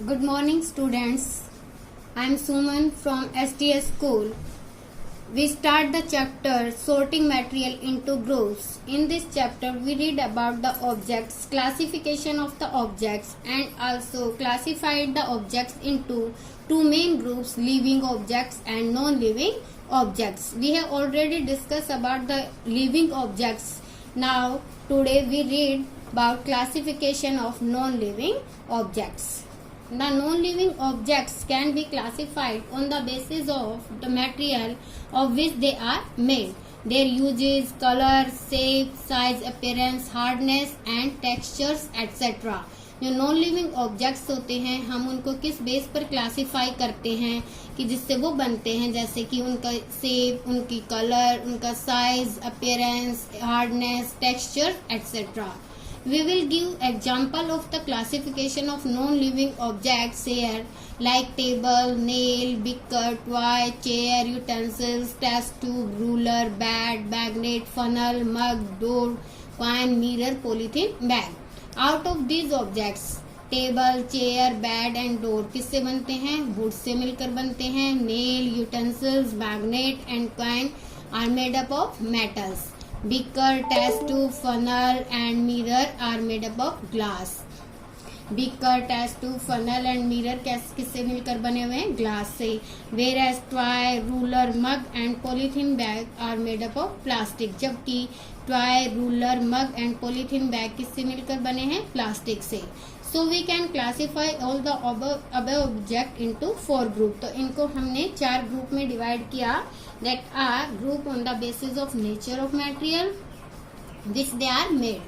Good morning, students. I am Suman from STS School. We start the chapter Sorting Material into Groups. In this chapter, we read about the objects, classification of the objects, and also classified the objects into two main groups, living objects and non-living objects. We have already discussed about the living objects. Now, today we read about classification of non-living objects. The non-living objects can be classified on the basis of the material of which they are made, their uses, color, shape, size, appearance, hardness and textures, etc. जो non living objects होते हैं हम उनको किस base पर classify करते हैं कि जिससे वो बनते हैं, जैसे कि उनका शेप, उनकी कलर, उनका size, appearance, hardness, texture etcetera. We will give example of the classification of non-living objects here, like table, nail, beaker, toy, chair, utensils, test tube, ruler, bat, magnet, funnel, mug, door, coin, mirror, polythene bag. Out of these objects, table, chair, bat and door किससे बनते हैं? Wood से मिलकर बनते हैं. Nail, utensils, magnet and coin are made up of metals. Beaker, test tube, funnel and mirror are made up of glass. Beaker, test tube, funnel and mirror किससे मिलकर बने हुए हैं? ग्लास से. Whereas toy, ruler, mug and polythene bag are made up of plastic. जबकि toy, ruler, mug and polythene bag किससे मिलकर बने हैं? प्लास्टिक से. So we can classify all the above object into four group. तो इनको हमने चार ग्रुप में डिवाइड किया. That are group on the basis of nature of material which they are made.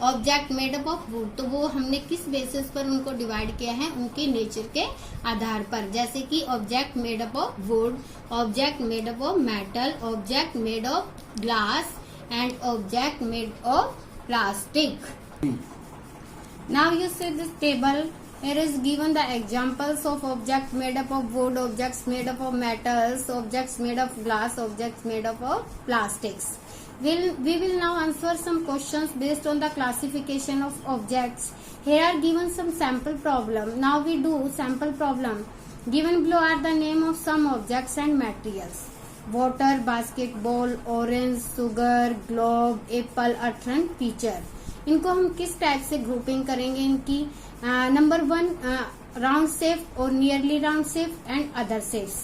Object made up of wood. तो वो हमने किस बेसिस पर उनको डिवाइड किया है? उनके नेचर के आधार पर. जैसे कि object made up of would, object made up of metal, object made of glass and object made of plastic. Now you see this table. Here is given the examples of objects made up of wood, objects made up of metals, objects made of glass, objects made up of plastics. We will now answer some questions based on the classification of objects. Here are given some sample problem. Now we do sample problem. Given below are the name of some objects and materials. Water, basketball, orange, sugar, globe, apple, earth and pitcher. इनको हम किस type से grouping करेंगे? इनकी number 1 round shape और nearly round shape and other shapes.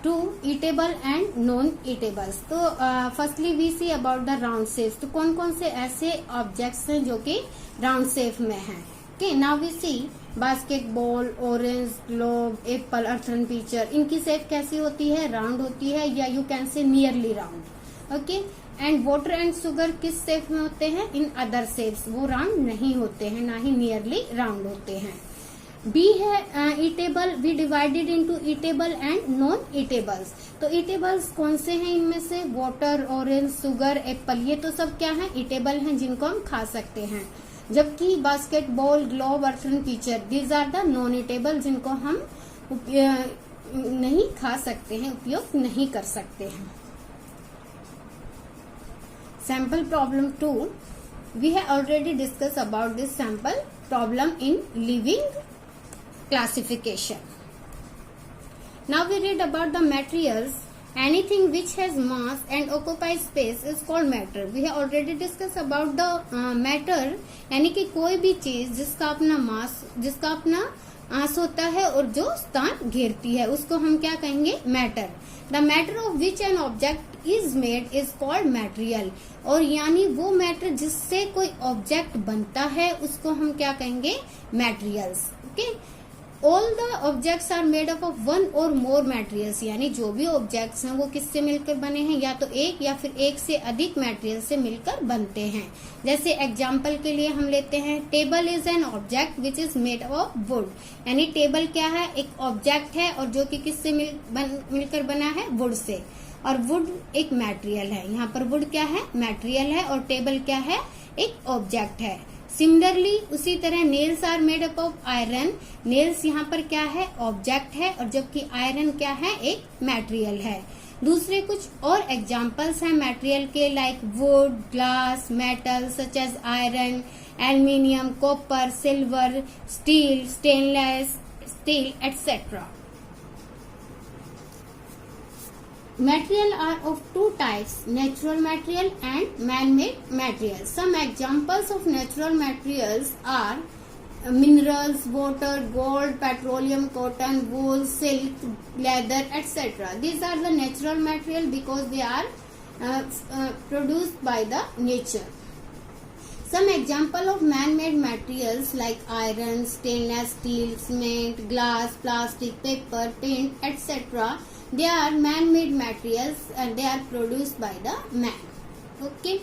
2 eatable and non eatables. तो firstly we see about the round shapes. तो कौन कौन से ऐसे ऑब्जेक्ट्स हैं जो कि राउंड शेप में हैं? Okay, now we see basketball, orange, globe, apple, earth and picture. इनकी शेप कैसी होती है? राउंड होती है या you can say nearly round. Okay, and water and sugar किस शेप में होते हैं? In other shapes. वो राउंड नहीं होते हैं, ना ही नियरली राउंड होते हैं. बी है eatable. We divided into eatable and non eatables. तो ईटेबल्स कौन से हैं इनमें से? Water, orange, sugar, apple. ये तो सब क्या है? ईटेबल हैं जिनको हम खा सकते हैं. जबकि basketball, globe, earth and picture these are the non eatable जिनको हम नहीं खा सकते हैं, उपयोग नहीं कर सकते हैं. Sample problem 2. We have already discussed about this sample problem in living classification. Now we read about the materials. Anything which has mass and occupies space is called matter. We have already discussed about the matter. यानी कि कोई भी चीज जिसका अपना मास, जिसका अपना आस होता है और जो स्थान घेरती है, उसको हम क्या कहेंगे? Matter. The matter of which an object is made is called material. और यानी वो मैटर जिससे कोई ऑब्जेक्ट बनता है उसको हम क्या कहेंगे? Materials. Okay, all the objects are made up of one और मोर मैटेरियल्स. यानी जो भी ऑब्जेक्ट्स हैं वो किससे मिलकर बने हैं? या तो एक या फिर एक से अधिक मैटेरियल से मिलकर बनते हैं. जैसे एग्जाम्पल के लिए हम लेते हैं table is an object which is made of would. यानी टेबल क्या है? एक ऑब्जेक्ट है और जो कि किससे मिलकर बना है? Would say. और वुड एक मैटेरियल है. यहाँ पर वुड क्या है? मैटेरियल है और टेबल क्या है? एक ऑब्जेक्ट है. सिमिलरली उसी तरह nails are made up of iron. Nails यहाँ पर क्या है? ऑब्जेक्ट है और जबकि आयरन क्या है? एक मैटेरियल है. दूसरे कुछ और एग्जाम्पल्स हैं मटेरियल के, like wood, glass, metal such as iron, aluminium, copper, silver, steel, stainless, steel, etc. Material are of two types, natural material and man-made material. Some examples of natural materials are minerals, water, gold, petroleum, cotton, wool, silk, leather, etc. These are the natural material because they are produced by the nature. Some example of man-made materials like iron, stainless steel, cement, glass, plastic, paper, paint, etc. They are man-made materials and they are produced by the man. Okay.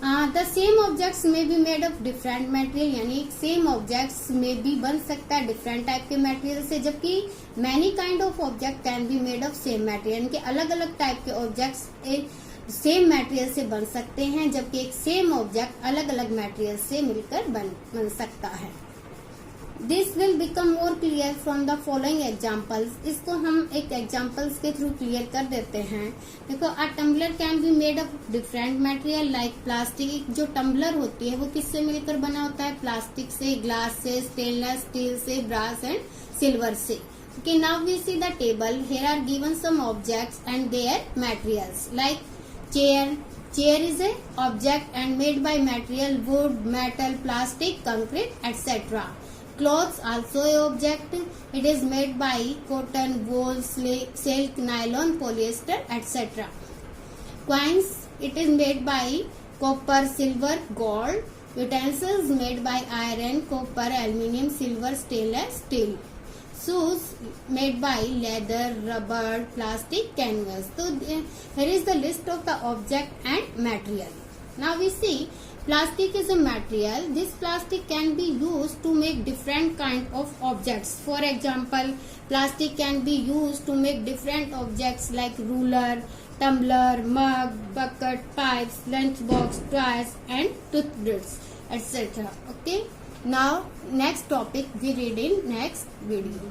The same objects may be made of different material, यानी same objects may be बन सकता है different type के material से, जबकि many kind of object can be made of same material, यानी कि अलग अलग type के objects सेम मटेरियल से बन सकते हैं, जबकि एक सेम ऑब्जेक्ट अलग अलग मटेरियल से मिलकर बन सकता है. This will become more clear from the following examples. इसको हम एक एग्जाम्पल्स के थ्रू क्लियर कर देते हैं. देखो, a tumbler can be made of different material like plastic. जो टम्बलर होती है वो किससे मिलकर बना होता है? प्लास्टिक से, ग्लास से, स्टेनलेस स्टील से, ब्रास एंड सिल्वर से. Okay, now we see the table. Here are given some objects and their materials like chair. Chair is a object and made by material wood, metal, plastic, concrete, etc. Clothes also a object. It is made by cotton, wool, silk, nylon, polyester, etc. Coins, it is made by copper, silver, gold. Utensils made by iron, copper, aluminium, silver, stainless steel. Shoes made by leather, rubber, plastic, canvas. So here is the list of the object and material. Now we see plastic is a material. This plastic can be used to make different kind of objects. For example, plastic can be used to make different objects like ruler, tumbler, mug, bucket, pipes, lunchbox, toys and toothbrushes, etc. Okay. Now next topic we read in next video.